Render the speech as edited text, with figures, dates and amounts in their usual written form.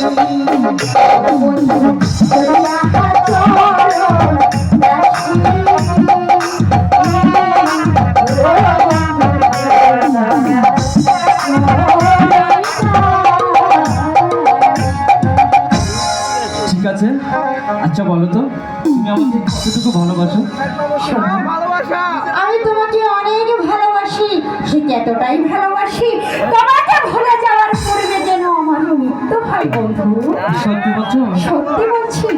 ঠিক আছে, আচ্ছা বলো তো তুমি আমাকে কতটুকু ভালোবাসো? আমি তোমাকে অনেক ভালোবাসি, ঠিক এতটাই ভালোবাসি তোমাকে ভুলে যাওয়ার পূর্বে যেন আমার মৃত্যু হয় বন্ধু। সত্যি বলছো? সত্যি বলছি।